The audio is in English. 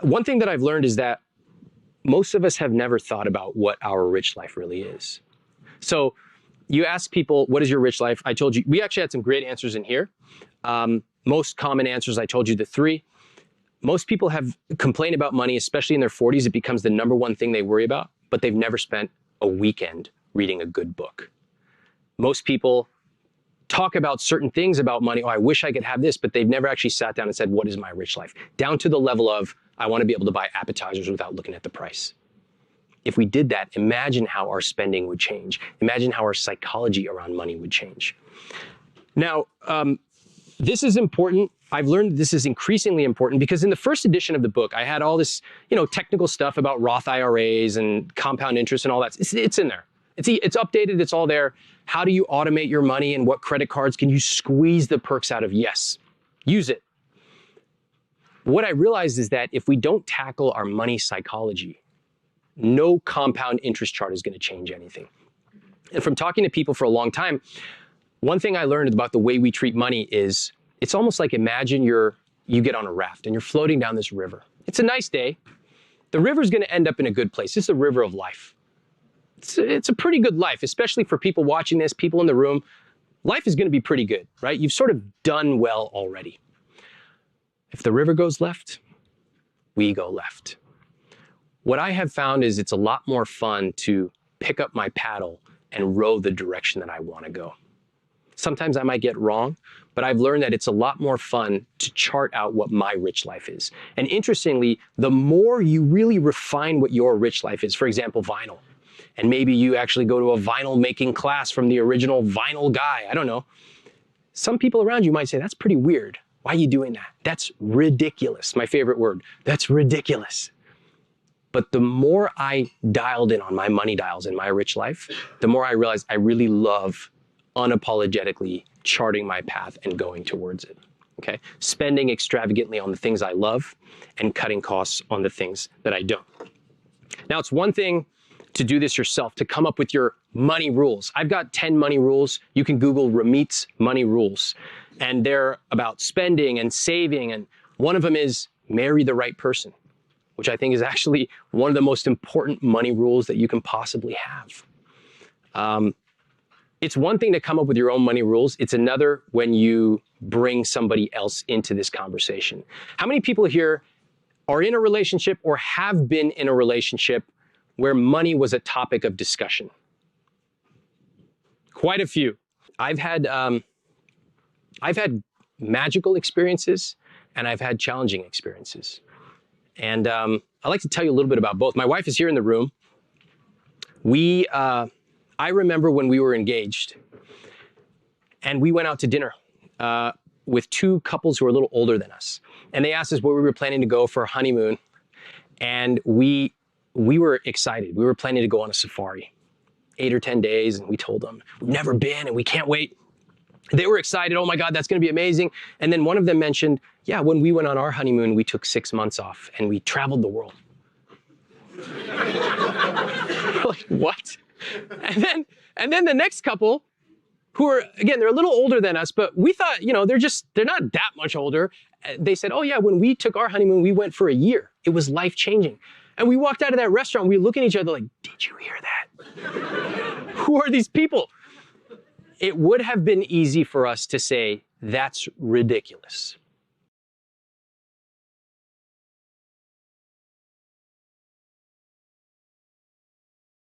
One thing that I've learned is that most of us have never thought about what our rich life really is. So you ask people, what is your rich life? I told you, we actually had some great answers in here. Most common answers, I told you the three. Most people have complained about money, especially in their 40s. It becomes the number one thing they worry about, but they've never spent a weekend reading a good book. Most people talk about certain things about money. Oh, I wish I could have this, but they've never actually sat down and said, what is my rich life? Down to the level of, I want to be able to buy appetizers without looking at the price. If we did that, imagine how our spending would change. Imagine how our psychology around money would change. Now, this is important. I've learned this is increasingly important because in the first edition of the book, I had all this, technical stuff about Roth IRAs and compound interest and all that. It's in there. It's updated. It's all there. How do you automate your money and what credit cards can you squeeze the perks out of? Yes, use it. What I realized is that if we don't tackle our money psychology, no compound interest chart is going to change anything. And from talking to people for a long time, one thing I learned about the way we treat money is it's almost like imagine you get on a raft and you're floating down this river. It's a nice day. The river's going to end up in a good place. It's the river of life. It's a pretty good life, especially for people watching this, people in the room. Life is going to be pretty good, right? You've sort of done well already. If the river goes left, we go left. What I have found is it's a lot more fun to pick up my paddle and row the direction that I want to go. Sometimes I might get wrong, but I've learned that it's a lot more fun to chart out what my rich life is. And interestingly, the more you really refine what your rich life is, for example, vinyl, and maybe you actually go to a vinyl making class from the original vinyl guy, I don't know. Some people around you might say, that's pretty weird. Why are you doing that? That's ridiculous. My favorite word, that's ridiculous. But the more I dialed in on my money dials in my rich life, the more I realized I really love unapologetically charting my path and going towards it, okay? Spending extravagantly on the things I love and cutting costs on the things that I don't. Now, it's one thing to do this yourself, to come up with your money rules. I've got 10 money rules. You can Google Ramit's money rules, and they're about spending and saving, and one of them is marry the right person, which I think is actually one of the most important money rules that you can possibly have. It's one thing to come up with your own money rules. It's another when you bring somebody else into this conversation. How many people here are in a relationship or have been in a relationship where money was a topic of discussion? Quite a few. I've had magical experiences and I've had challenging experiences. And I'd like to tell you a little bit about both. My wife is here in the room. I remember when we were engaged and we went out to dinner with two couples who were a little older than us. And they asked us where we were planning to go for a honeymoon. And we were excited. We were planning to go on a safari, 8 or 10 days. And we told them, we've never been and we can't wait. They were excited. Oh my God, that's going to be amazing. And then one of them mentioned, yeah, when we went on our honeymoon, we took 6 months off and we traveled the world. Like, what? And then the next couple who are, again, they're a little older than us, but we thought, they're not that much older. They said, oh yeah, when we took our honeymoon, we went for a year. It was life-changing. And we walked out of that restaurant, we were looking at each other like, did you hear that? Who are these people? It would have been easy for us to say, that's ridiculous.